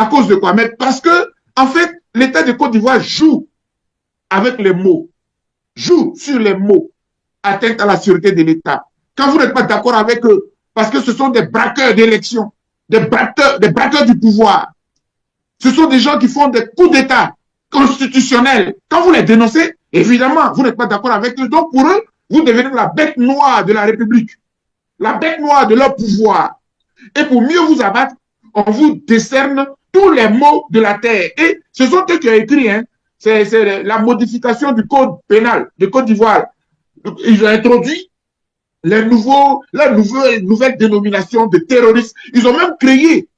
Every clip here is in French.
À cause de quoi? Mais parce que, en fait, l'État de Côte d'Ivoire joue avec les mots, joue sur les mots, atteinte à la sûreté de l'État. Quand vous n'êtes pas d'accord avec eux, parce que ce sont des braqueurs d'élection, des braqueurs du pouvoir, ce sont des gens qui font des coups d'État constitutionnels. Quand vous les dénoncez, évidemment, vous n'êtes pas d'accord avec eux. Donc, pour eux, vous devenez la bête noire de la République, la bête noire de leur pouvoir. Et pour mieux vous abattre, on vous décerne tous les maux de la terre. Et ce sont eux qui ont écrit, hein, c'est la modification du code pénal de Côte d'Ivoire. Ils ont introduit la nouvelle dénomination de terroristes. Ils ont même créé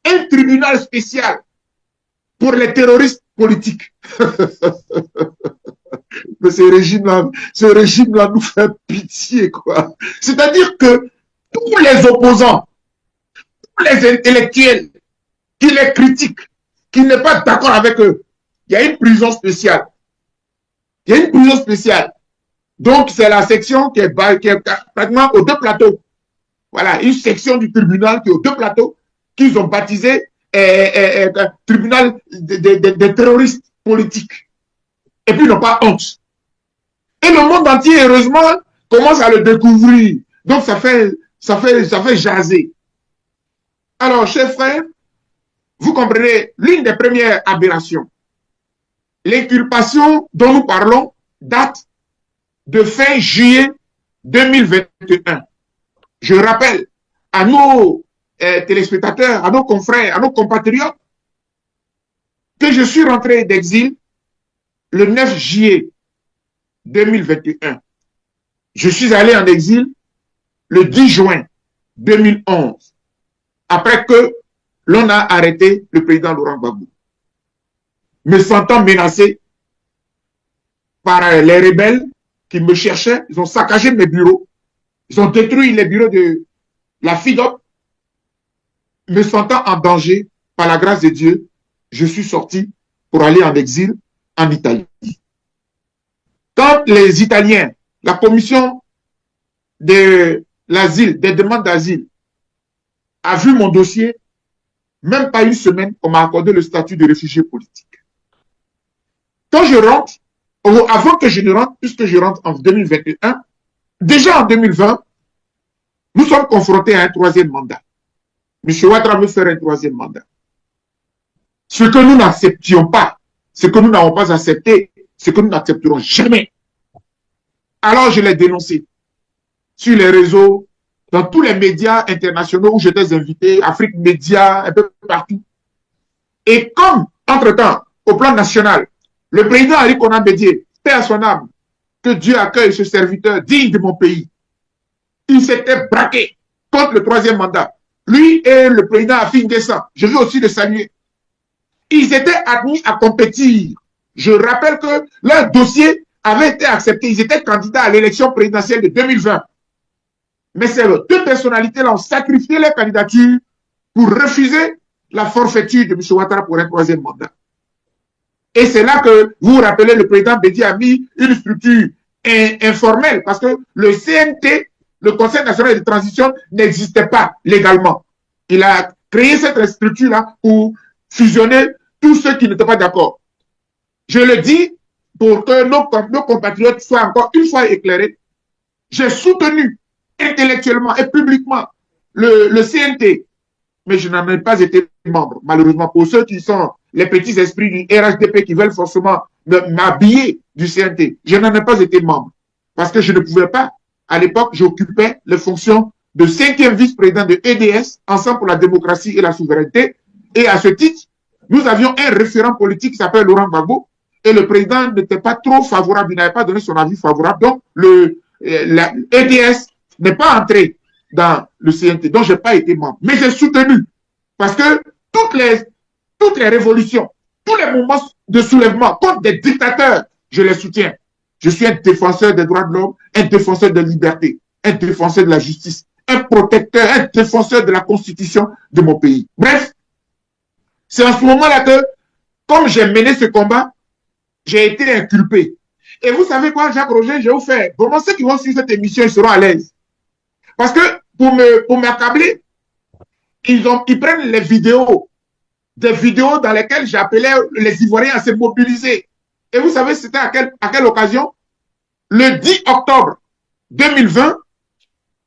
un tribunal spécial pour les terroristes politiques. Mais ce régime-là nous fait pitié, quoi. C'est-à-dire que tous les opposants, tous les intellectuels qui les critiquent, qui n'est pas d'accord avec eux, il y a une prison spéciale. Il y a une prison spéciale. Donc, c'est la section qui est pratiquement aux deux plateaux. Voilà, une section du tribunal qui est aux deux plateaux, qu'ils ont baptisé tribunal des terroristes politiques. Et puis, ils n'ont pas honte. Et le monde entier, heureusement, commence à le découvrir. Donc, ça fait jaser. Alors, chers frères, vous comprenez, l'une des premières aberrations, l'inculpation dont nous parlons date de fin juillet 2021. Je rappelle à nos téléspectateurs, à nos confrères, à nos compatriotes, que je suis rentré d'exil le 9 juillet 2021. Je suis allé en exil le 10 juin 2011, après que l'on a arrêté le président Laurent Gbagbo. Me sentant menacé par les rebelles qui me cherchaient, ils ont saccagé mes bureaux, ils ont détruit les bureaux de la FIDOP. Me sentant en danger, par la grâce de Dieu, je suis sorti pour aller en exil en Italie. Quand les Italiens, la commission de l'asile, des demandes d'asile, a vu mon dossier, même pas une semaine, on m'a accordé le statut de réfugié politique. Quand je rentre, avant que je ne rentre, puisque je rentre en 2021, déjà en 2020, nous sommes confrontés à un troisième mandat. M. Ouattara veut faire un troisième mandat. Ce que nous n'acceptions pas, ce que nous n'avons pas accepté, ce que nous n'accepterons jamais. Alors je l'ai dénoncé sur les réseaux, dans tous les médias internationaux où j'étais invité, Afrique Média, un peu partout. Et comme, entre-temps, au plan national, le président Ali Konan Bédié, paix à son âme, que Dieu accueille ce serviteur digne de mon pays, il s'était braqué contre le troisième mandat. Lui et le président Afin Guessan, je veux aussi le saluer. Ils étaient admis à compétir. Je rappelle que leur dossier avait été accepté. Ils étaient candidats à l'élection présidentielle de 2020. Mais ces deux personnalités-là ont sacrifié leur candidature pour refuser la forfaiture de M. Ouattara pour un troisième mandat. Et c'est là que vous vous rappelez, le président Bédié a mis une structure informelle parce que le CNT, le Conseil national de transition, n'existait pas légalement. Il a créé cette structure-là pour fusionner tous ceux qui n'étaient pas d'accord. Je le dis pour que nos compatriotes soient encore une fois éclairés. J'ai soutenu intellectuellement et publiquement le CNT, mais je n'en ai pas été membre, malheureusement. Pour ceux qui sont les petits esprits du RHDP qui veulent forcément m'habiller du CNT, je n'en ai pas été membre. Parce que je ne pouvais pas. À l'époque, j'occupais les fonctions de 5e vice-président de EDS, Ensemble pour la démocratie et la souveraineté. Et à ce titre, nous avions un référent politique qui s'appelle Laurent Gbagbo. Et le président n'était pas trop favorable, il n'avait pas donné son avis favorable. Donc, la EDS n'est pas entré dans le CNT. Donc, je n'ai pas été membre. Mais j'ai soutenu. Parce que toutes les révolutions, tous les mouvements de soulèvement contre des dictateurs, je les soutiens. Je suis un défenseur des droits de l'homme, un défenseur de la liberté, un défenseur de la justice, un protecteur, un défenseur de la constitution de mon pays. Bref, c'est en ce moment-là que, comme j'ai mené ce combat, j'ai été inculpé. Et vous savez quoi, Jacques Roger, je vais vous faire. Vraiment, ceux qui vont suivre cette émission, ils seront à l'aise. Parce que pour m'accabler, ils prennent les vidéos des vidéos dans lesquelles j'appelais les Ivoiriens à se mobiliser. Et vous savez, c'était à quelle occasion? Le 10 octobre 2020,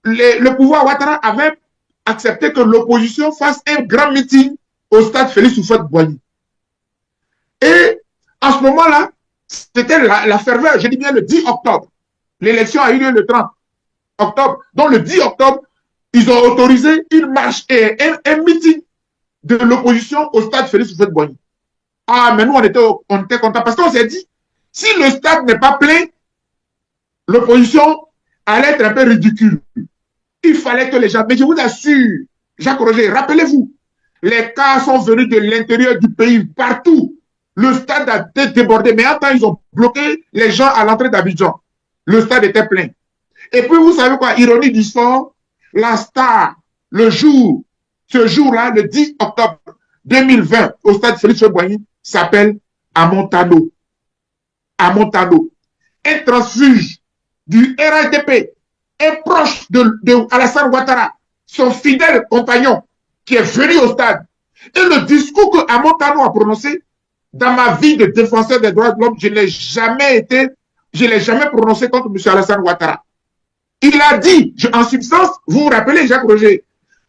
le pouvoir Ouattara avait accepté que l'opposition fasse un grand meeting au stade Félix Houphouët-Boigny. Et en ce moment-là, c'était la ferveur, je dis bien le 10 octobre. L'élection a eu lieu le 30 octobre. Donc le 10 octobre, ils ont autorisé une marche et un meeting de l'opposition au stade Félix Houphouët-Boigny. Ah, mais nous, on était contents parce qu'on s'est dit, si le stade n'est pas plein, l'opposition allait être un peu ridicule. Il fallait que les gens, mais je vous assure, Jacques Roger, rappelez-vous, les cas sont venus de l'intérieur du pays, partout. Le stade a été débordé, mais attends, ils ont bloqué les gens à l'entrée d'Abidjan. Le stade était plein. Et puis, vous savez quoi, ironie du sort, la star, ce jour-là, le 10 octobre 2020, au stade Félix Houphouët-Boigny, s'appelle Amontano. Amontano. Un transfuge du RHDP, un proche de Alassane Ouattara, son fidèle compagnon, qui est venu au stade. Et le discours que Amontano a prononcé, dans ma vie de défenseur des droits de l'homme, je ne l'ai jamais prononcé contre M. Alassane Ouattara. Il a dit, en substance, vous vous rappelez, Jacques Roger,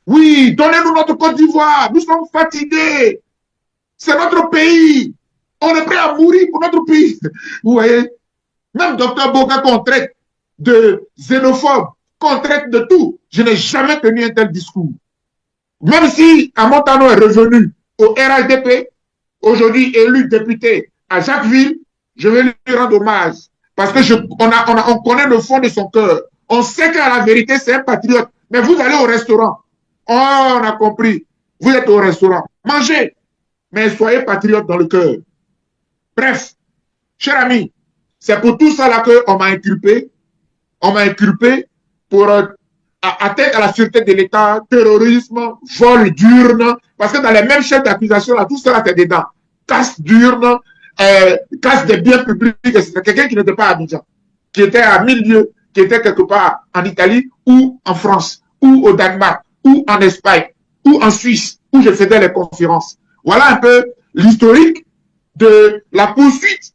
oui, donnez-nous notre Côte d'Ivoire, nous sommes fatigués, c'est notre pays, on est prêt à mourir pour notre pays. Vous voyez, même Dr Boga qu'on traite de xénophobe, qu'on traite de tout, je n'ai jamais tenu un tel discours. Même si Amontano est revenu au RHDP, aujourd'hui élu député à Jacquesville, je vais lui rendre hommage. Parce que on connaît le fond de son cœur. On sait qu'à la vérité, c'est un patriote. Mais vous allez au restaurant. Oh, on a compris. Vous êtes au restaurant. Mangez. Mais soyez patriote dans le cœur. Bref, cher ami, c'est pour tout ça là qu'on m'a inculpé. On m'a inculpé pour atteinte à la sûreté de l'État, terrorisme, vol d'urne. Parce que dans les mêmes chefs d'accusation, là, tout ça, c'est dedans. Casse d'urne, casse des biens publics, c'est quelqu'un qui n'était pas à Abidjan, qui était à 1000 lieues, qui était quelque part en Italie ou en France, ou au Danemark, ou en Espagne, ou en Suisse, où je faisais les conférences. Voilà un peu l'historique de la poursuite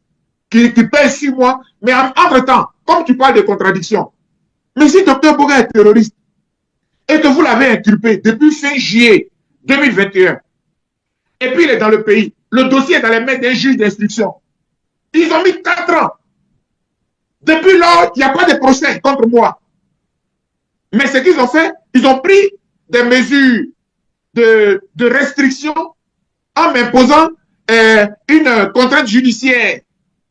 qui pèse sur moi. Mais entre-temps, comme tu parles de contradiction, mais si Dr Boga est terroriste et que vous l'avez inculpé depuis fin juillet 2021, et puis il est dans le pays, le dossier est dans les mains d'un juge d'instruction. Ils ont mis 4 ans. Depuis lors, il n'y a pas de procès contre moi. Mais ce qu'ils ont fait, ils ont pris des mesures de restriction en m'imposant une contrainte judiciaire,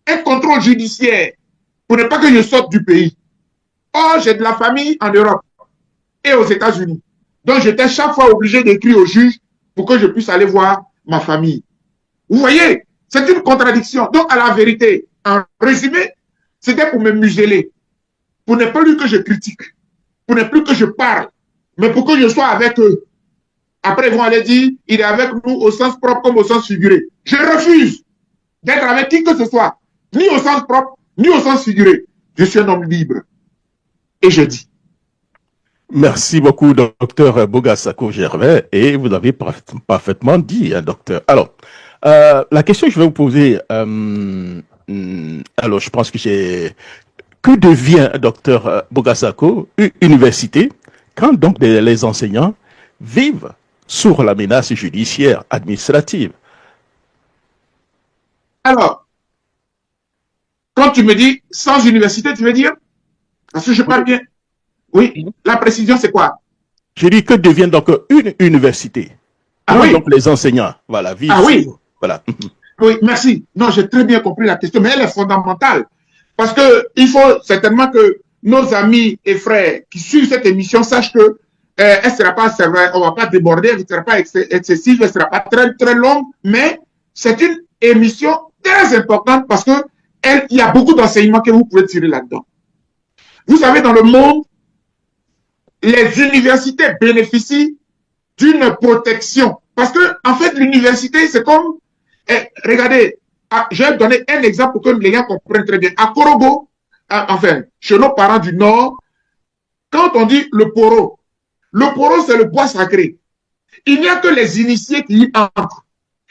un contrôle judiciaire pour ne pas que je sorte du pays. Or, j'ai de la famille en Europe et aux États-Unis. Donc, j'étais chaque fois obligé d'écrire au juge pour que je puisse aller voir ma famille. Vous voyez, c'est une contradiction. Donc, à la vérité, en résumé, c'était pour me museler, pour ne plus que je critique, pour ne plus que je parle, mais pour que je sois avec eux. Après, ils vont aller dire, il est avec nous au sens propre comme au sens figuré. Je refuse d'être avec qui que ce soit, ni au sens propre, ni au sens figuré. Je suis un homme libre. Et je dis. Merci beaucoup, docteur Boga Sako-Gervais, et vous avez parfaitement dit, hein, docteur. Alors, la question que je vais vous poser, alors je pense que j'ai... Que devient, docteur Boga Sako, une université, quand donc les enseignants vivent sous la menace judiciaire administrative? Alors, quand tu me dis sans université, tu veux dire? Parce que je parle bien. Oui, la précision, c'est quoi? Je dis que devient donc une université. Ah oui. Donc les enseignants, voilà, vivent. Ah oui. Voilà. Oui, merci. Non, j'ai très bien compris la question, mais elle est fondamentale. Parce que il faut certainement que nos amis et frères qui suivent cette émission sachent que elle ne sera pas sévère, on ne va pas déborder, elle ne sera pas excessive, elle ne sera pas très, très longue, mais c'est une émission très importante parce que il y a beaucoup d'enseignements que vous pouvez tirer là-dedans. Vous savez, dans le monde, les universités bénéficient d'une protection. Parce que, en fait, l'université, c'est comme, regardez, je vais donner un exemple pour que les gens comprennent très bien. À Korogo, enfin, chez nos parents du Nord, quand on dit le poro, c'est le bois sacré. Il n'y a que les initiés qui y entrent.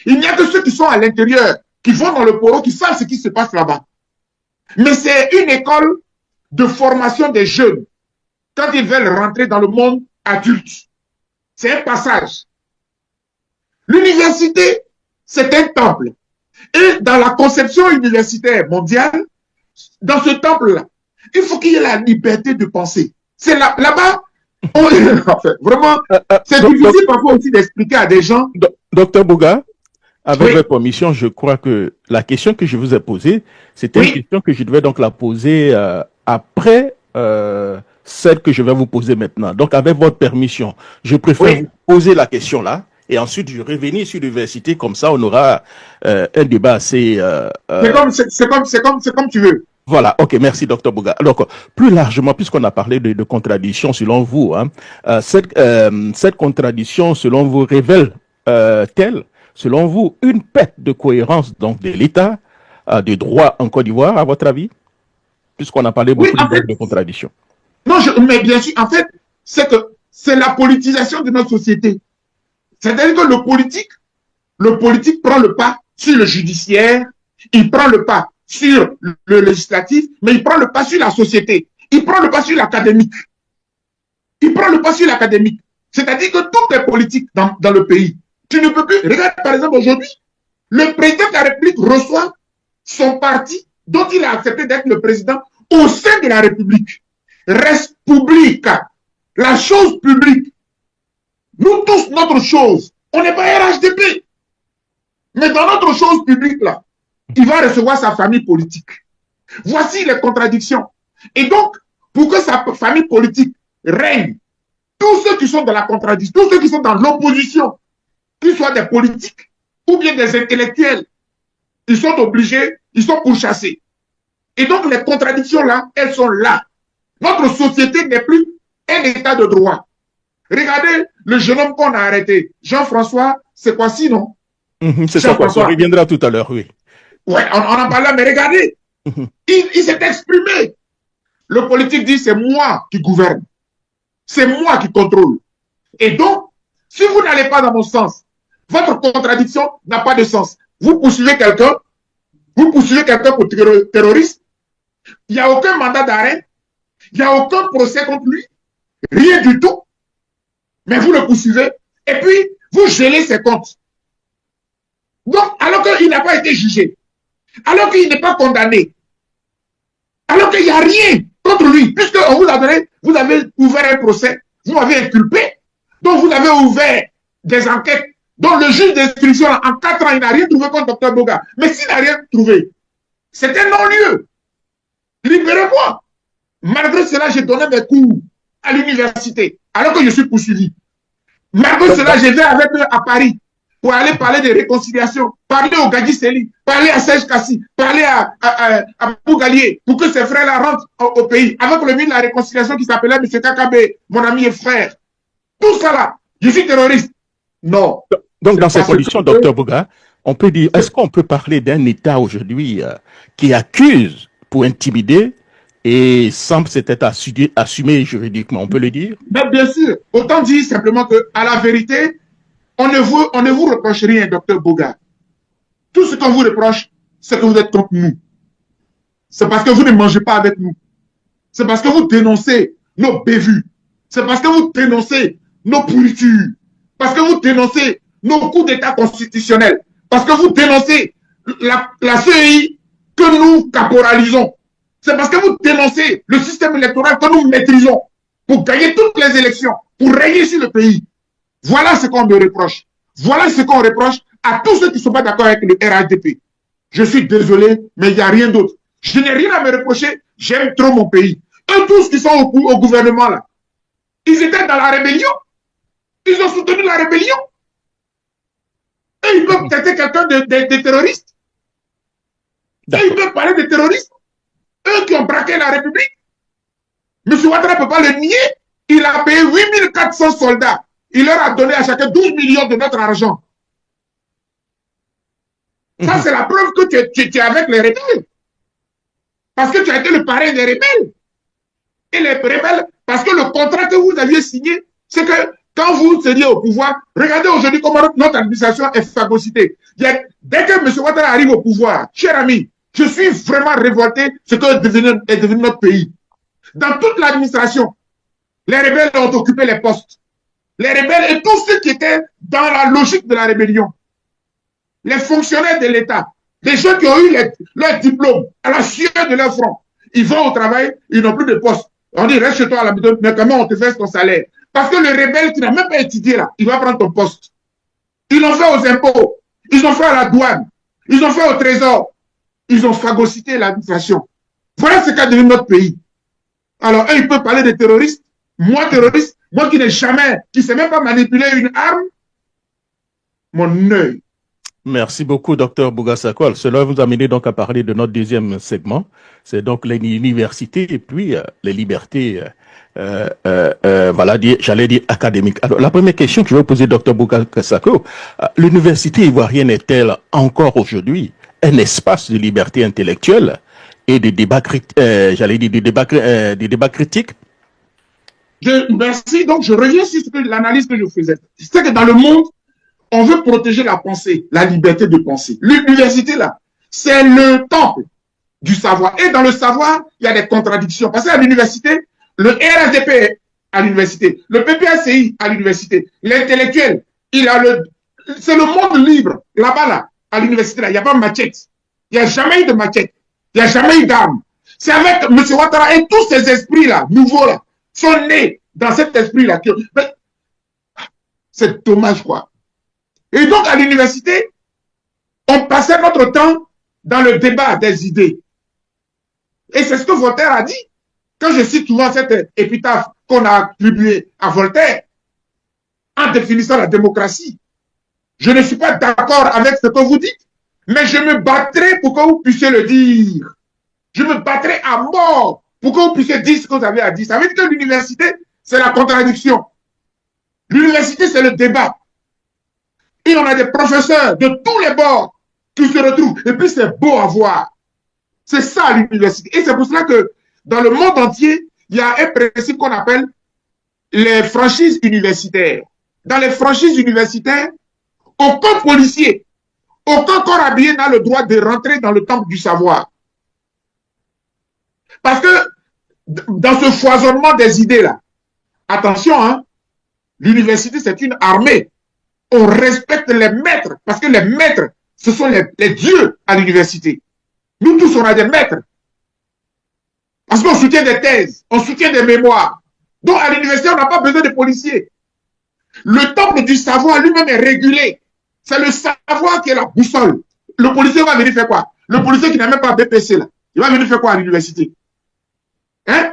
Il n'y a que ceux qui sont à l'intérieur, qui vont dans le poro, qui savent ce qui se passe là-bas. Mais c'est une école de formation des jeunes quand ils veulent rentrer dans le monde adulte. C'est un passage. L'université, c'est un temple. Et dans la conception universitaire mondiale, dans ce temple-là, il faut qu'il y ait la liberté de penser. C'est là-bas, en fait, vraiment, c'est difficile parfois aussi d'expliquer à des gens. Docteur Bouga, avec votre permission, je crois que la question que je vous ai posée, c'était une question que je devais donc la poser après celle que je vais vous poser maintenant. Donc, avec votre permission, je préfère vous poser la question là, et ensuite je revenir sur l'université, comme ça on aura un débat assez... C'est comme tu veux. Voilà, ok, merci Dr Bouga. Alors, plus largement, puisqu'on a parlé de contradiction selon vous, hein, cette contradiction selon vous révèle-t-elle, selon vous, une perte de cohérence donc de l'État de droit en Côte d'Ivoire, à votre avis? Puisqu'on a parlé beaucoup de contradiction. Non, mais bien sûr, en fait, c'est la politisation de notre société. C'est-à-dire que le politique prend le pas sur le judiciaire, il prend le pas sur le législatif, mais il prend le pas sur la société. Il prend le pas sur l'académique. Il prend le pas sur l'académique. C'est-à-dire que tout est politique dans le pays. Tu ne peux plus... Regarde, par exemple, aujourd'hui, le président de la République reçoit son parti dont il a accepté d'être le président au sein de la République. Respublica, la chose publique. Nous tous, notre chose, on n'est pas RHDP. Mais dans notre chose publique, là, il va recevoir sa famille politique. Voici les contradictions. Et donc, pour que sa famille politique règne, tous ceux qui sont dans la contradiction, tous ceux qui sont dans l'opposition, qu'ils soient des politiques ou bien des intellectuels, ils sont obligés, ils sont pourchassés. Et donc, les contradictions là, elles sont là. Notre société n'est plus un état de droit. Regardez le jeune homme qu'on a arrêté, Jean-François, c'est quoi sinon? C'est ça, on reviendra tout à l'heure, oui. Ouais, on en parle là, mais regardez, il s'est exprimé. Le politique dit, c'est moi qui gouverne. C'est moi qui contrôle. Et donc, si vous n'allez pas dans mon sens, votre contradiction n'a pas de sens. Vous poursuivez quelqu'un pour terrorisme, il n'y a aucun mandat d'arrêt, il n'y a aucun procès contre lui, rien du tout, mais vous le poursuivez, et puis vous gelez ses comptes. Donc, alors qu'il n'a pas été jugé, alors qu'il n'est pas condamné, alors qu'il n'y a rien contre lui, puisqu'on vous a donné, vous avez ouvert un procès, vous m'avez inculpé, donc vous avez ouvert des enquêtes, dont le juge d'instruction, en 4 ans, il n'a rien trouvé contre Dr Bouga. Mais s'il n'a rien trouvé, c'est un non-lieu. Libérez-moi. Malgré cela, j'ai donné des cours à l'université, alors que je suis poursuivi. Malgré cela, je vais avec eux à Paris pour aller parler de réconciliation, parler au Gadi Seli, parler à Serge Kassi, parler à Bougalier, pour que ces frères-là rentrent au pays, avec le ministre de la réconciliation qui s'appelait M. Kakabe, mon ami et frère. Tout ça là, je suis terroriste. Non. Donc, dans ces conditions, Dr Bouga, on peut dire, est-ce qu'on peut parler d'un État aujourd'hui qui accuse pour intimider et semble s'être assumé juridiquement, on peut le dire? Mais bien sûr, autant dire simplement qu'à la vérité, on ne vous reproche rien, Dr Bouga. Tout ce qu'on vous reproche, c'est que vous êtes contre nous. C'est parce que vous ne mangez pas avec nous. C'est parce que vous dénoncez nos bévues. C'est parce que vous dénoncez nos pourritures. Parce que vous dénoncez nos coups d'État constitutionnels. Parce que vous dénoncez la CEI que nous caporalisons. C'est parce que vous dénoncez le système électoral que nous maîtrisons pour gagner toutes les élections, pour régner sur le pays. Voilà ce qu'on me reproche. Voilà ce qu'on reproche à tous ceux qui ne sont pas d'accord avec le RHDP. Je suis désolé, mais il n'y a rien d'autre. Je n'ai rien à me reprocher. J'aime trop mon pays. Eux tous qui sont au gouvernement là, ils étaient dans la rébellion. Ils ont soutenu la rébellion. Et ils peuvent traiter quelqu'un de terroriste. Et ils peuvent parler de terrorisme. Eux qui ont braqué la République. M. Ouattara ne peut pas le nier. Il a payé 8400 soldats. Il leur a donné à chacun 12 millions de notre argent. Ça, c'est la preuve que tu es avec les rebelles. Parce que tu as été le parrain des rebelles. Et les rebelles, parce que le contrat que vous aviez signé, c'est que Quand vous seriez au pouvoir, regardez aujourd'hui comment notre administration est phagocytée. Dès que M. Ouattara arrive au pouvoir, cher ami, je suis vraiment révolté de ce que est devenu notre pays. Dans toute l'administration, les rebelles ont occupé les postes. Les rebelles et tous ceux qui étaient dans la logique de la rébellion. Les fonctionnaires de l'État, les gens qui ont eu leur diplôme à la sueur de leur front, ils vont au travail, ils n'ont plus de poste. On dit, reste chez toi à la maison, mais comment on te fait ton salaire? Parce que le rebelle qui n'a même pas étudié là, il va prendre ton poste. Ils l'ont fait aux impôts, ils ont fait à la douane, ils ont fait au trésor, ils ont phagocyté l'administration. Voilà ce qu'a devenu notre pays. Alors, eux, ils peuvent parler de terroristes. Moi, terroriste, moi qui n'ai jamais, qui ne sais même pas manipuler une arme, mon œil. Merci beaucoup, Dr Bouga Sakoal. Cela vous amène donc à parler de notre deuxième segment. C'est donc les universités et puis les libertés, voilà, j'allais dire académiques. Alors, la première question que je vais poser, Dr Bouga Sakoal, l'université ivoirienne est-elle encore aujourd'hui un espace de liberté intellectuelle et de débat, j'allais dire, des débats critiques? Merci. Donc, je reviens sur l'analyse que je faisais. C'est que dans le monde, on veut protéger la pensée, la liberté de penser. L'université, là, c'est le temple du savoir. Et dans le savoir, il y a des contradictions. Parce qu'à l'université, le RSDP est à l'université, le PPACI à l'université, l'intellectuel, c'est le monde libre. Là-bas, là, à l'université, là, il n'y a pas de machette. Il n'y a jamais eu de machette. Il n'y a jamais eu d'armes. C'est avec M. Ouattara et tous ces esprits-là, nouveaux, là, sont nés dans cet esprit-là. C'est dommage, quoi. Et donc, à l'université, on passait notre temps dans le débat des idées. Et c'est ce que Voltaire a dit. Quand je cite souvent cette épitaphe qu'on a attribuée à Voltaire, en définissant la démocratie, je ne suis pas d'accord avec ce que vous dites, mais je me battrai pour que vous puissiez le dire. Je me battrai à mort pour que vous puissiez dire ce que vous avez à dire. Ça veut dire que l'université, c'est la contradiction. L'université, c'est le débat. Et on a des professeurs de tous les bords qui se retrouvent. Et puis, c'est beau à voir. C'est ça, l'université. Et c'est pour cela que dans le monde entier, il y a un principe qu'on appelle les franchises universitaires. Dans les franchises universitaires, aucun policier, aucun corps habillé n'a le droit de rentrer dans le temple du savoir. Parce que dans ce foisonnement des idées-là, attention, hein, l'université, c'est une armée. On respecte les maîtres, parce que les maîtres, ce sont les dieux à l'université. Nous tous, on a des maîtres. Parce qu'on soutient des thèses, on soutient des mémoires. Donc, à l'université, on n'a pas besoin de policiers. Le temple du savoir lui-même est régulé. C'est le savoir qui est la boussole. Le policier va venir faire quoi? Le policier qui n'a même pas BPC, là, il va venir faire quoi à l'université? Hein?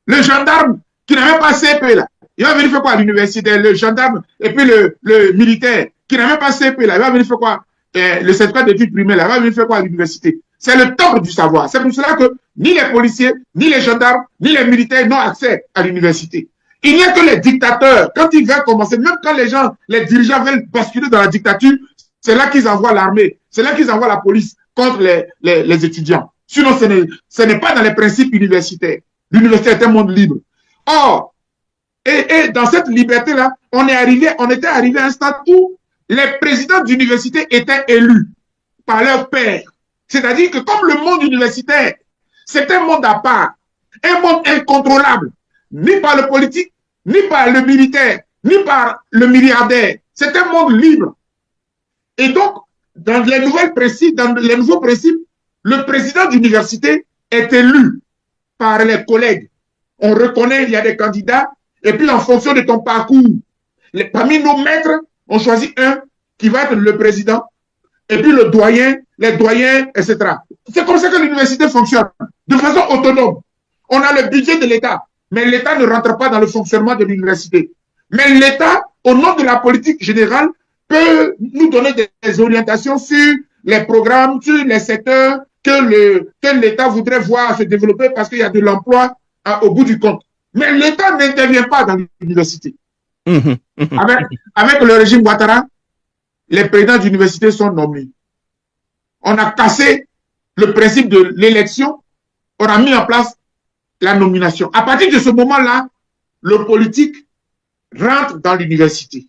Le gendarme qui n'a même pas CP, là, il va venir faire quoi à l'université? Le gendarme et puis le militaire qui n'a même pas CP, là, il va venir faire quoi? Le certificat d'études primaires, là, il va venir faire quoi à l'université? C'est le temple du savoir. C'est pour cela que ni les policiers, ni les gendarmes, ni les militaires n'ont accès à l'université. Il n'y a que les dictateurs. Quand ils veulent commencer, même quand les dirigeants veulent basculer dans la dictature, c'est là qu'ils envoient l'armée, c'est là qu'ils envoient la police contre les étudiants. Sinon, ce n'est pas dans les principes universitaires. L'université est un monde libre. Or, et dans cette liberté-là, on était arrivé à un stade où les présidents d'université étaient élus par leur père. C'est-à-dire que comme le monde universitaire, c'est un monde à part, un monde incontrôlable, ni par le politique, ni par le militaire, ni par le milliardaire. C'est un monde libre. Et donc, dans les nouveaux principes, le président d'université est élu par les collègues. On reconnaît, il y a des candidats, et puis en fonction de ton parcours, parmi nos maîtres, on choisit un qui va être le président, et puis le doyen, les doyens, etc. C'est comme ça que l'université fonctionne, de façon autonome. On a le budget de l'État, mais l'État ne rentre pas dans le fonctionnement de l'université. Mais l'État, au nom de la politique générale, peut nous donner des orientations sur les programmes, sur les secteurs que l'État voudrait voir se développer parce qu'il y a de l'emploi au bout du compte. Mais l'État n'intervient pas dans l'université. Avec le régime Ouattara, les présidents d'université sont nommés. On a cassé le principe de l'élection, on a mis en place la nomination. À partir de ce moment-là, le politique rentre dans l'université.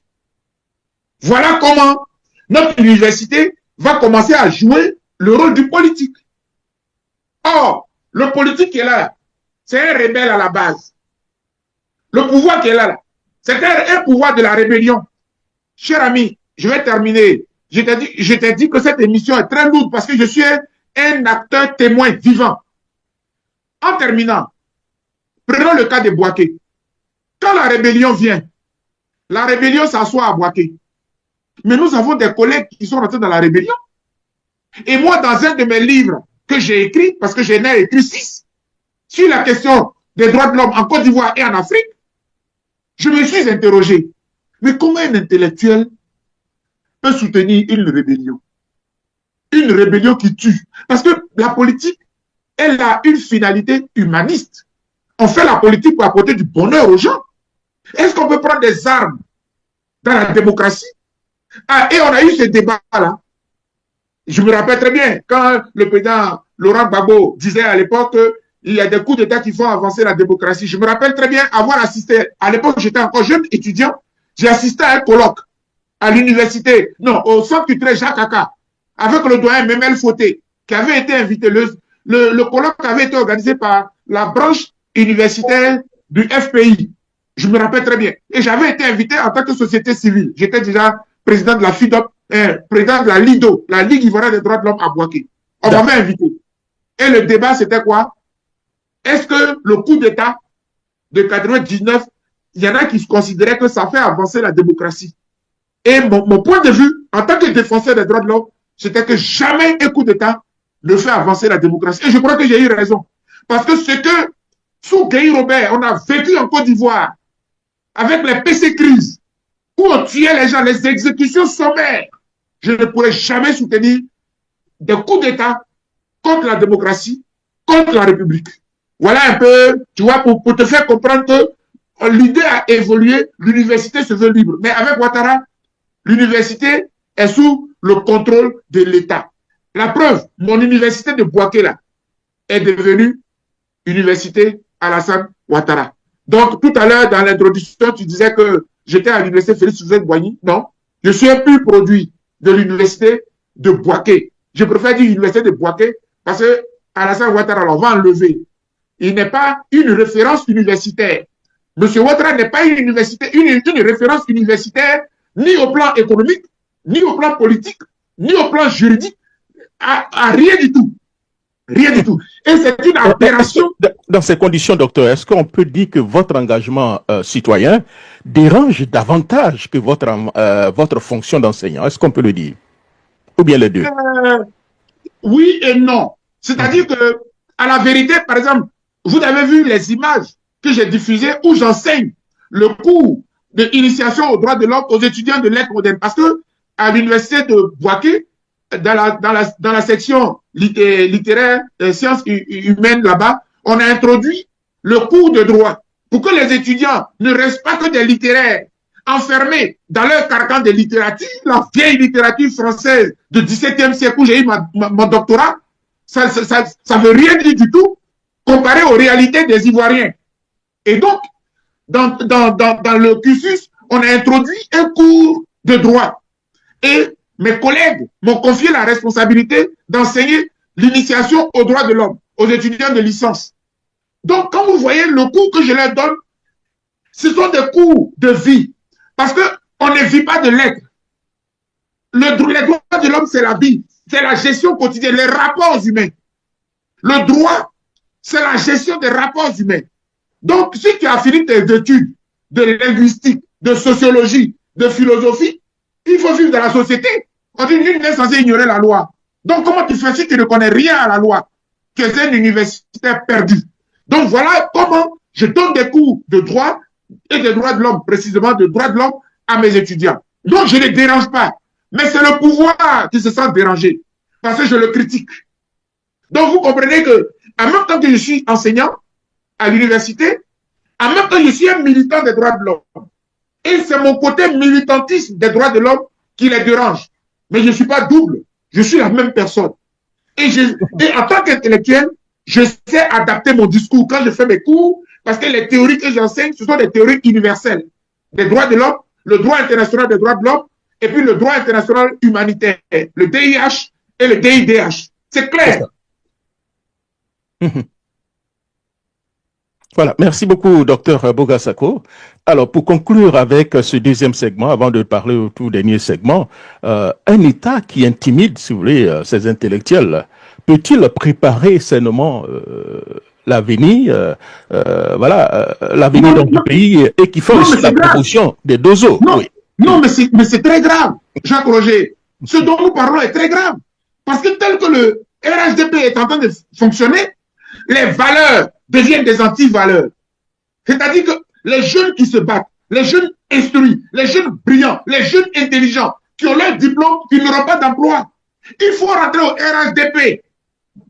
Voilà comment notre université va commencer à jouer le rôle du politique. Or, le politique qui est là, c'est un rebelle à la base. Le pouvoir qui est là, c'est un pouvoir de la rébellion. Cher ami, je vais terminer. Je t'ai dit que cette émission est très lourde parce que je suis un acteur témoin vivant. En terminant, prenons le cas de Bouaké. Quand la rébellion vient, la rébellion s'assoit à Bouaké. Mais nous avons des collègues qui sont rentrés dans la rébellion. Et moi, dans un de mes livres que j'ai écrit, parce que j'en ai écrit 6, sur la question des droits de l'homme en Côte d'Ivoire et en Afrique, je me suis interrogé. Mais comment un intellectuel peut soutenir une rébellion? Une rébellion qui tue. Parce que la politique, elle a une finalité humaniste. On fait la politique pour apporter du bonheur aux gens. Est-ce qu'on peut prendre des armes dans la démocratie? Ah, et on a eu ce débat-là. Je me rappelle très bien, quand le président Laurent Gbagbo disait à l'époque qu'il y a des coups d'État qui font avancer la démocratie. Je me rappelle très bien avoir assisté, à l'époque j'étais encore jeune étudiant, j'ai assisté à un colloque à l'université, non, au centre culturel Jacques Aka, avec le doyen Memel Fauté, qui avait été invité. Le colloque avait été organisé par la branche universitaire du FPI. Je me rappelle très bien. Et j'avais été invité en tant que société civile. J'étais déjà président de la FIDOP, président de la LIDO, la Ligue ivoirienne des droits de l'homme à Bouaké. On m'avait invité. Et le débat, c'était quoi? Est-ce que le coup d'État de 99, il y en a qui considéraient que ça fait avancer la démocratie? Et mon point de vue, en tant que défenseur des droits de l'homme, c'était que jamais un coup d'État ne fait avancer la démocratie. Et je crois que j'ai eu raison. Parce que ce que, sous Guy Robert, on a vécu en Côte d'Ivoire, avec les PC crises, où on tuait les gens, les exécutions sommaires, je ne pourrais jamais soutenir des coups d'État contre la démocratie, contre la République. Voilà un peu, tu vois, pour te faire comprendre que l'idée a évolué, l'université se veut libre. Mais avec Ouattara, l'université est sous le contrôle de l'État. La preuve, mon université de Bouaké là est devenue université Alassane Ouattara. Donc, tout à l'heure, dans l'introduction, tu disais que j'étais à l'université Félix Houphouët-Boigny. Non, je suis un pur produit de l'université de Bouaké. Je préfère dire université de Bouaké parce que Alassane Ouattara, on va enlever. Il n'est pas une référence universitaire. Monsieur Ouattara n'est pas une référence universitaire ni au plan économique, ni au plan politique, ni au plan juridique, à rien du tout. Rien du tout. Et c'est une aberration. Dans ces conditions, docteur, est-ce qu'on peut dire que votre engagement citoyen dérange davantage que votre fonction d'enseignant? Est-ce qu'on peut le dire? Ou bien les deux? Oui et non. C'est-à-dire que, à la vérité, par exemple, vous avez vu les images que j'ai diffusées où j'enseigne le cours d'initiation aux droits de l'homme aux étudiants de lettres modernes. Parce que à l'université de Bouaké, dans la section littéraire, sciences humaines là-bas, on a introduit le cours de droit pour que les étudiants ne restent pas que des littéraires enfermés dans leur carcan de littérature, la vieille littérature française du XVIIe siècle où j'ai eu mon doctorat. Ça veut rien dire du tout comparé aux réalités des Ivoiriens. Et donc, dans le cursus, on a introduit un cours de droit. Et mes collègues m'ont confié la responsabilité d'enseigner l'initiation aux droits de l'homme, aux étudiants de licence. Donc, quand vous voyez le cours que je leur donne, ce sont des cours de vie. Parce qu'on ne vit pas de lettres. Les droits de l'homme, c'est la vie. C'est la gestion quotidienne, les rapports humains. Le droit, c'est la gestion des rapports humains. Donc, si tu as fini tes études de linguistique, de sociologie, de philosophie, il faut vivre dans la société. On dit nul n'est censé ignorer la loi. Donc, comment tu fais si tu ne connais rien à la loi? Tu es un universitaire perdu. Donc, voilà comment je donne des cours de droit et des droits de l'homme, précisément de droits de l'homme à mes étudiants. Donc, je ne les dérange pas. Mais c'est le pouvoir qui se sent dérangé parce que je le critique. Donc, vous comprenez que, en même temps que je suis enseignant à l'université, en même temps, je suis un militant des droits de l'homme. Et c'est mon côté militantiste des droits de l'homme qui les dérange. Mais je ne suis pas double. Je suis la même personne. Et en tant qu'intellectuel, je sais adapter mon discours quand je fais mes cours, parce que les théories que j'enseigne, ce sont des théories universelles. des droits de l'homme, le droit international des droits de l'homme, et puis le droit international humanitaire, le DIH et le DIDH. C'est clair. Voilà, merci beaucoup, docteur Bogasako. Alors, pour conclure avec ce deuxième segment, avant de parler au tout dernier segment, un État qui intimide, si vous voulez, ses intellectuels, peut-il préparer sainement l'avenir, l'avenir du pays et qui fait aussi la promotion des dozos? Non, oui. Non, mais c'est très grave, Jacques Roger. Ce dont nous parlons est très grave. Parce que tel que le RHDP est en train de fonctionner, les valeurs deviennent des anti-valeurs. C'est-à-dire que les jeunes qui se battent, les jeunes instruits, les jeunes brillants, les jeunes intelligents, qui ont leur diplôme, qui n'auront pas d'emploi. Il faut rentrer au RHDP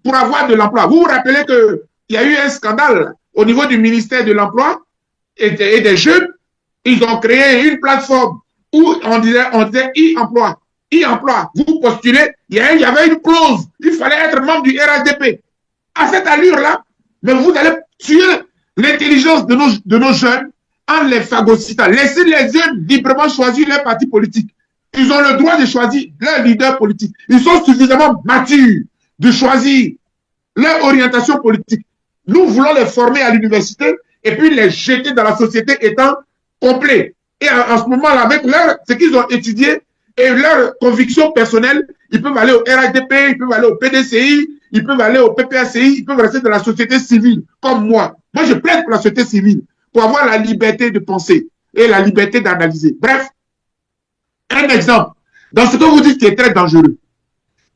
pour avoir de l'emploi. Vous vous rappelez qu'il y a eu un scandale au niveau du ministère de l'Emploi et des jeunes. Ils ont créé une plateforme où on disait e-emploi. E-emploi, vous postulez, il y avait une clause. Il fallait être membre du RHDP. À cette allure-là, mais vous allez tuer l'intelligence de nos jeunes en les phagocytant. Laissez les jeunes librement choisir leur parti politique. Ils ont le droit de choisir leur leader politique. Ils sont suffisamment matures de choisir leur orientation politique. Nous voulons les former à l'université et puis les jeter dans la société étant complets. Et en ce moment-là, avec ce qu'ils ont étudié et leurs convictions personnelles, ils peuvent aller au RHDP, ils peuvent aller au PDCI, ils peuvent aller au PPACI, ils peuvent rester dans la société civile, comme moi. Moi, je plaide pour la société civile, pour avoir la liberté de penser et la liberté d'analyser. Bref, un exemple, dans ce que vous dites qui est très dangereux.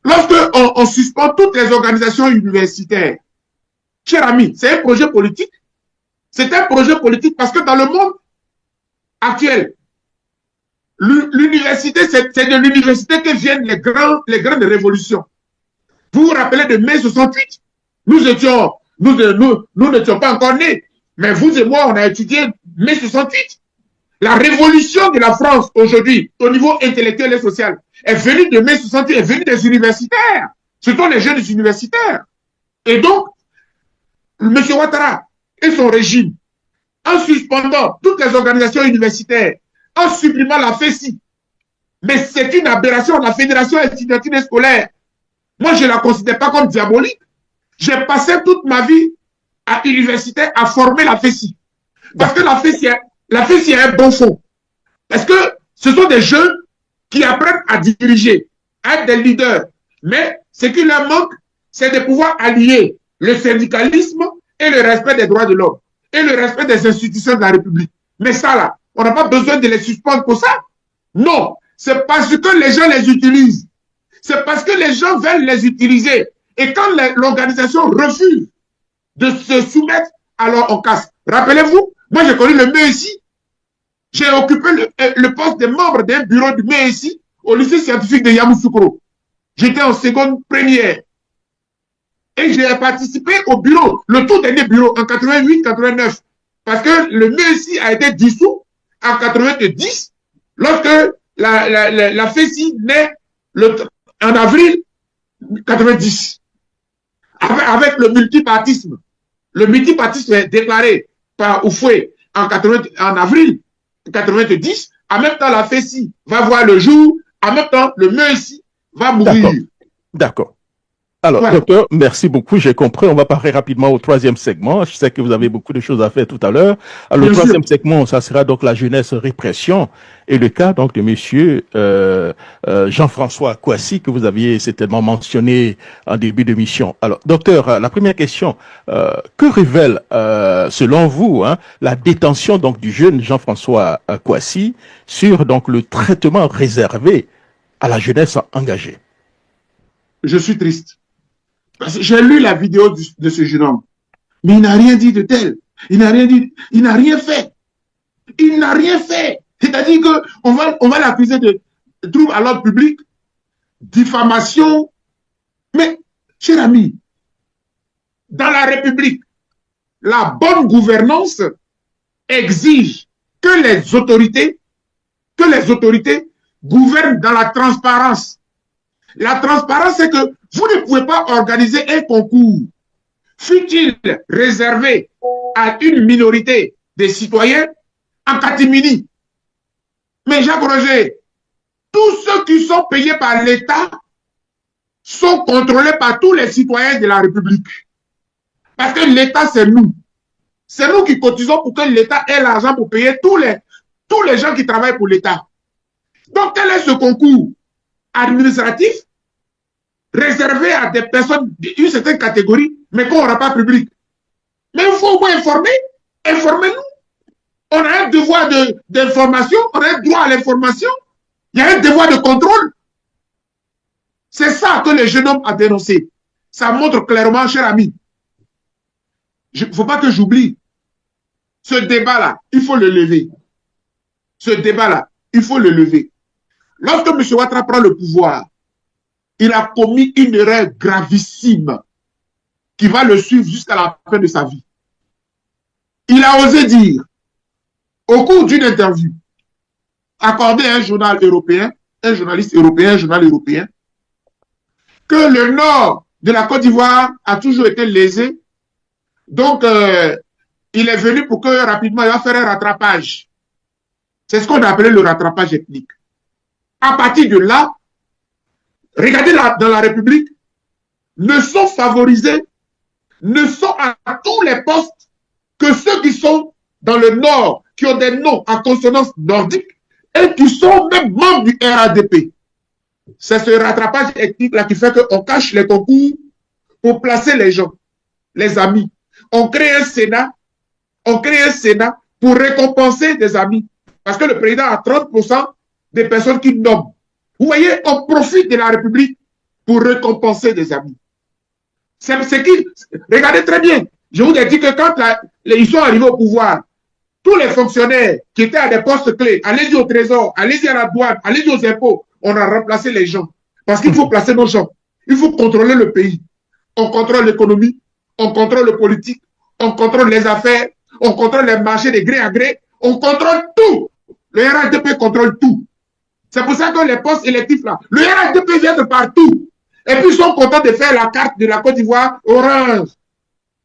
Lorsque on suspend toutes les organisations universitaires, cher ami, c'est un projet politique. C'est un projet politique parce que dans le monde actuel, l'université, c'est de l'université que viennent les grandes révolutions. Vous vous rappelez de mai 68? Nous n'étions pas encore nés. Mais vous et moi, on a étudié mai 68. La révolution de la France aujourd'hui, au niveau intellectuel et social, est venue de mai 68, est venue des universitaires. Ce sont les jeunes universitaires. Et donc, M. Ouattara et son régime, en suspendant toutes les organisations universitaires, en supprimant la FESI, mais c'est une aberration, la Fédération étudiantine scolaire. Moi, je ne la considère pas comme diabolique. J'ai passé toute ma vie à l'université à former la FESI. Parce que la FESI a un bon fond. Parce que ce sont des jeunes qui apprennent à diriger, à être des leaders. Mais ce qui leur manque, c'est de pouvoir allier le syndicalisme et le respect des droits de l'homme et le respect des institutions de la République. Mais ça, là, on n'a pas besoin de les suspendre pour ça. Non, c'est parce que les gens les utilisent. C'est parce que les gens veulent les utiliser. Et quand l'organisation refuse de se soumettre, alors on casse. Rappelez-vous, moi j'ai connu le MESI. J'ai occupé le poste de membre d'un bureau du MESI au lycée scientifique de Yamoussoukro. J'étais en seconde première. Et j'ai participé au bureau, le tout dernier bureau, en 88-89. Parce que le MESI a été dissous en 90, lorsque la FESI naît en avril 90. Avec le multipartisme. Le multipartisme est déclaré par Oufoué en avril 90. En même temps, la FESI va voir le jour. En même temps, le MESI va mourir. D'accord. Alors, ouais. Docteur, merci beaucoup. J'ai compris. On va parler rapidement au troisième segment. Je sais que vous avez beaucoup de choses à faire tout à l'heure. Alors, le troisième segment, ça sera donc la jeunesse répression et le cas donc de monsieur Jean-François Kouassi que vous aviez certainement mentionné en début de mission. Alors, docteur, la première question, que révèle, selon vous, la détention donc du jeune Jean-François Kouassi sur donc le traitement réservé à la jeunesse engagée? Je suis triste. Parce que j'ai lu la vidéo de ce jeune homme. Mais il n'a rien dit de tel. Il n'a rien dit. Il n'a rien fait. Il n'a rien fait. C'est-à-dire qu'on va l'accuser de trouble à l'ordre public, diffamation. Mais, cher ami, dans la République, la bonne gouvernance exige que les autorités gouvernent dans la transparence. La transparence, c'est que vous ne pouvez pas organiser un concours, fût-il réservé à une minorité des citoyens, en catimini. Mais Jacques Roger, tous ceux qui sont payés par l'État sont contrôlés par tous les citoyens de la République. Parce que l'État, c'est nous. C'est nous qui cotisons pour que l'État ait l'argent pour payer tous les gens qui travaillent pour l'État. Donc, quel est ce concours administratif réservé à des personnes d'une certaine catégorie, mais qu'on n'aura pas public? Mais il faut au moins informer. Informez-nous. On a un devoir d'information, on a un droit à l'information. Il y a un devoir de contrôle. C'est ça que le jeune homme a dénoncé. Ça montre clairement, cher ami. Il ne faut pas que j'oublie. Ce débat-là, il faut le lever. Ce débat-là, il faut le lever. Lorsque M. Ouattara prend le pouvoir, il a commis une erreur gravissime qui va le suivre jusqu'à la fin de sa vie. Il a osé dire, au cours d'une interview, accordée à un journal européen, un journaliste européen, un journal européen, que le nord de la Côte d'Ivoire a toujours été lésé. Donc, il est venu pour que rapidement, il va faire un rattrapage. C'est ce qu'on a appelé le rattrapage ethnique. À partir de là, regardez dans la République, ne sont favorisés, ne sont à tous les postes que ceux qui sont dans le nord, qui ont des noms en consonance nordique et qui sont même membres du RADP. C'est ce rattrapage ethnique-là qui fait qu'on cache les concours pour placer les gens, les amis. On crée un Sénat pour récompenser des amis. Parce que le président a 30% des personnes qu'il nomme. Vous voyez, on profite de la République pour récompenser des amis. Regardez très bien. Je vous ai dit que quand ils sont arrivés au pouvoir, tous les fonctionnaires qui étaient à des postes clés, allez-y au trésor, allez-y à la douane, allez-y aux impôts, on a remplacé les gens. Parce qu'il faut placer nos gens. Il faut contrôler le pays. On contrôle l'économie, on contrôle le politique, on contrôle les affaires, on contrôle les marchés de gré à gré, on contrôle tout. Le RADP contrôle tout. C'est pour ça que les postes électifs là, le RADP vient de partout. Et puis ils sont contents de faire la carte de la Côte d'Ivoire orange.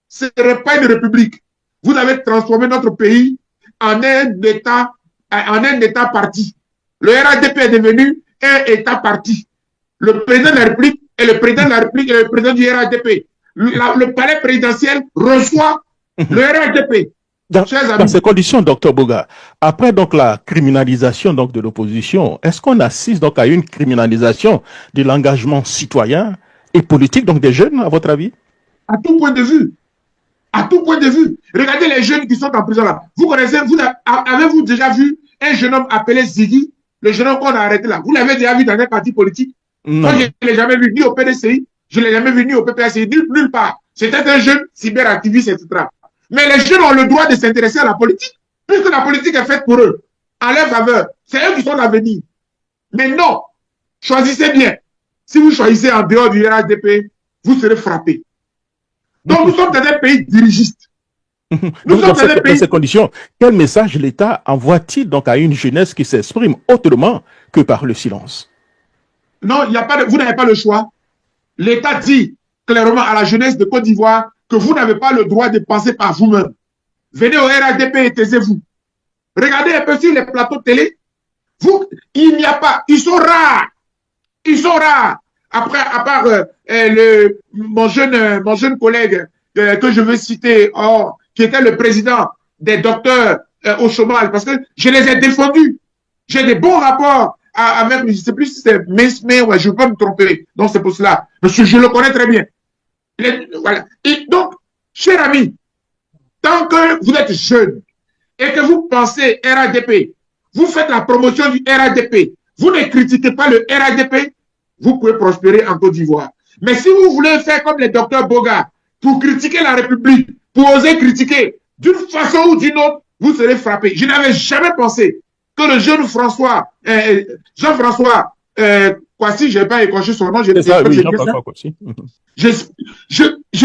Ce n'est pas une république. Vous avez transformé notre pays en un État parti. Le RADP est devenu un État parti. Le président de la République est le président de la République et le président du RADP. Le palais présidentiel reçoit le RADP. Dans ces conditions, docteur Boga, après donc la criminalisation donc de l'opposition, est-ce qu'on assiste donc à une criminalisation de l'engagement citoyen et politique donc des jeunes, à votre avis? À tout point de vue. À tout point de vue. Regardez les jeunes qui sont en prison là. Avez-vous déjà vu un jeune homme appelé Ziggy, le jeune homme qu'on a arrêté là? Vous l'avez déjà vu dans un parti politique? Non. Moi, je ne l'ai jamais vu ni au PDCI, je ne l'ai jamais vu ni au PPACI, nulle part. C'était un jeune cyberactiviste, etc. Mais les jeunes ont le droit de s'intéresser à la politique, puisque la politique est faite pour eux, à leur faveur. C'est eux qui sont l'avenir. Mais non, choisissez bien. Si vous choisissez en dehors du RADP, vous serez frappé. Donc nous sommes dans un pays dirigiste. Dans ces conditions, quel message l'État envoie-t-il donc à une jeunesse qui s'exprime autrement que par le silence? Non, vous n'avez pas le choix. L'État dit clairement à la jeunesse de Côte d'Ivoire que vous n'avez pas le droit de penser par vous-même. Venez au RADP et taisez-vous. Regardez un peu sur les plateaux de télé. Il n'y a pas. Ils sont rares. Ils sont rares. Après, à part mon jeune collègue que je veux citer, qui était le président des docteurs au chômage, parce que je les ai défendus. J'ai des bons rapports avec, je ne sais plus si c'est mais ouais, je ne veux pas me tromper. Donc c'est pour cela. Parce que je le connais très bien. Voilà. Et donc, cher ami, tant que vous êtes jeune et que vous pensez RADP, vous faites la promotion du RADP, vous ne critiquez pas le RADP, vous pouvez prospérer en Côte d'Ivoire. Mais si vous voulez faire comme les docteurs Boga, pour critiquer la République, pour oser critiquer d'une façon ou d'une autre, vous serez frappé. Je n'avais jamais pensé que le jeune Jean-François Kwasi, je n'ai pas écorché son nom, je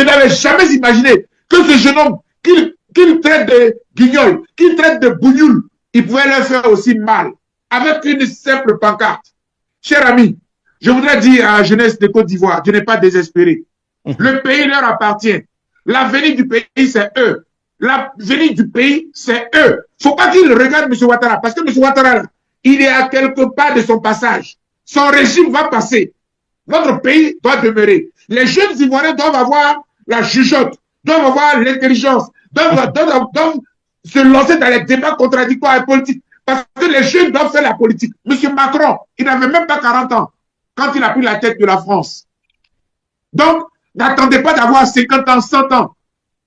n'avais jamais imaginé que ce jeune homme, qu'il traite de guignol, qu'il traite de bougnoul, il pouvait leur faire aussi mal, avec une simple pancarte. Cher ami, je voudrais dire à la jeunesse de Côte d'Ivoire, je n'ai pas désespéré. Le pays leur appartient. L'avenir du pays, c'est eux. L'avenir du pays, c'est eux. Il ne faut pas qu'ils regardent M. Ouattara, parce que M. Ouattara, il est à quelque part de son passage. Son régime va passer. Notre pays doit demeurer. Les jeunes Ivoiriens doivent avoir la jugeote, doivent avoir l'intelligence, doivent se lancer dans les débats contradictoires et politiques. Parce que les jeunes doivent faire la politique. Monsieur Macron, il n'avait même pas 40 ans quand il a pris la tête de la France. Donc, n'attendez pas d'avoir 50 ans, 100 ans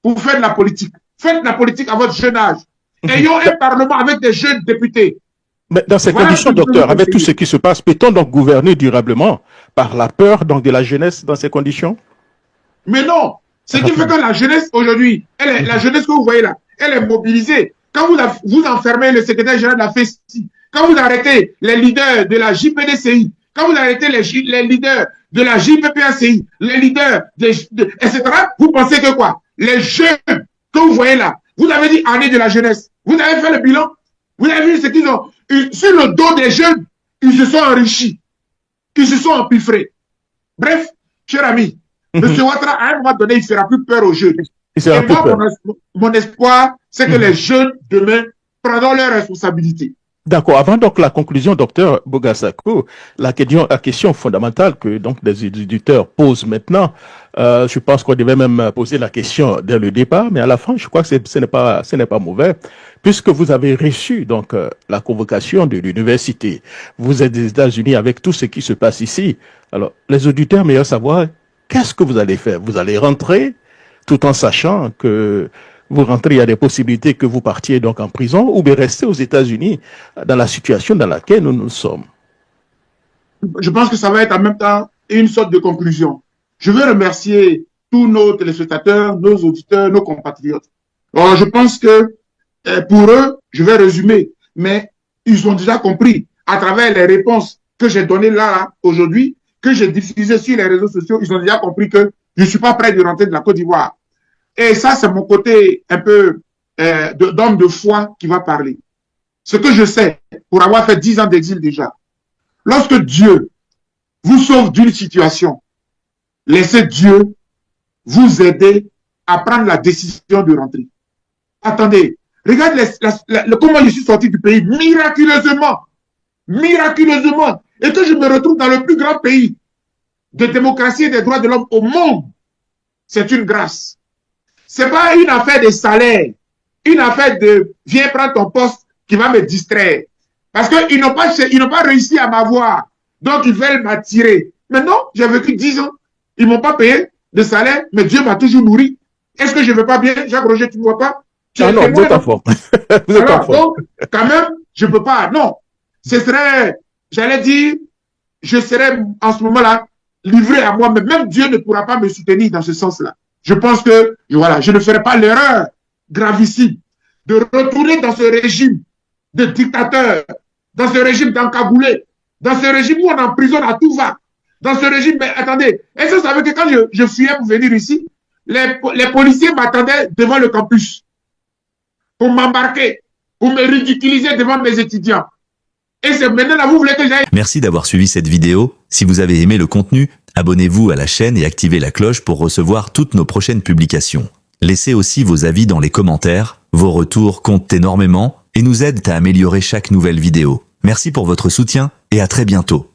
pour faire de la politique. Faites de la politique à votre jeune âge. Ayons un parlement avec des jeunes députés. Mais dans ces conditions, docteur, avec tout ce qui se passe, peut-on donc gouverner durablement par la peur donc, de la jeunesse dans ces conditions? Mais non. Ce qui fait que la jeunesse aujourd'hui, la jeunesse que vous voyez là, elle est mobilisée. Quand vous enfermez le secrétaire général de la FESI, quand vous arrêtez les leaders de la JPDCI, quand vous arrêtez les leaders de la JPPACI, les leaders, etc., vous pensez que quoi? Les jeunes que vous voyez là, vous avez dit année de la jeunesse, vous avez fait le bilan, vous avez vu ce qu'ils ont, sur le dos des jeunes, ils se sont enrichis, ils se sont empilfrés. Bref, cher ami, M. Ouattara, à un moment donné, il ne fera plus peur aux jeunes. Et moi, mon espoir, c'est que les jeunes, demain, prendront leurs responsabilités. D'accord. Avant donc la conclusion, docteur Bogassako, la question fondamentale que donc les éditeurs posent maintenant, je pense qu'on devait même poser la question dès le départ, mais à la fin, je crois que ce n'est pas mauvais, puisque vous avez reçu donc la convocation de l'université. Vous êtes des États-Unis avec tout ce qui se passe ici. Alors, les auditeurs meilleurs savoir, qu'est-ce que vous allez faire? Vous allez rentrer tout en sachant que vous rentrez, il y a des possibilités que vous partiez donc en prison ou bien rester aux États-Unis dans la situation dans laquelle nous sommes. Je pense que ça va être en même temps une sorte de conclusion. Je veux remercier tous nos téléspectateurs, nos auditeurs, nos compatriotes. Alors, je pense que pour eux, je vais résumer, mais ils ont déjà compris à travers les réponses que j'ai données là aujourd'hui, que j'ai diffusées sur les réseaux sociaux, ils ont déjà compris que je ne suis pas prêt de rentrer de la Côte d'Ivoire. Et ça, c'est mon côté un peu d'homme de foi qui va parler. Ce que je sais, pour avoir fait 10 ans d'exil déjà, lorsque Dieu vous sauve d'une situation, laissez Dieu vous aider à prendre la décision de rentrer. Attendez, regarde comment je suis sorti du pays miraculeusement, et que je me retrouve dans le plus grand pays de démocratie et des droits de l'homme au monde. C'est une grâce. C'est pas une affaire de salaire, une affaire de viens prendre ton poste qui va me distraire. Parce qu'ils n'ont pas réussi à m'avoir. Donc ils veulent m'attirer. Mais non, j'ai vécu 10 ans. Ils m'ont pas payé de salaire, mais Dieu m'a toujours nourri. Est-ce que je ne vais pas bien? Jacques Roger, tu ne vois pas? Non, vous êtes en forme. Donc, quand même, je ne peux pas. Non. Ce serait, j'allais dire, je serais en ce moment-là livré à moi, mais même Dieu ne pourra pas me soutenir dans ce sens-là. Je pense que voilà, je ne ferai pas l'erreur gravissime de retourner dans ce régime de dictateur, dans ce régime d'encagoulé, dans ce régime où on emprisonne à tout va, dans ce régime, mais attendez, est-ce que vous savez que quand je fuyais pour venir ici, les policiers m'attendaient devant le campus pour m'embarquer, pour me ridiculiser devant mes étudiants. Et c'est maintenant là, vous voulez que j'aille. Merci d'avoir suivi cette vidéo. Si vous avez aimé le contenu, abonnez-vous à la chaîne et activez la cloche pour recevoir toutes nos prochaines publications. Laissez aussi vos avis dans les commentaires, vos retours comptent énormément et nous aident à améliorer chaque nouvelle vidéo. Merci pour votre soutien et à très bientôt.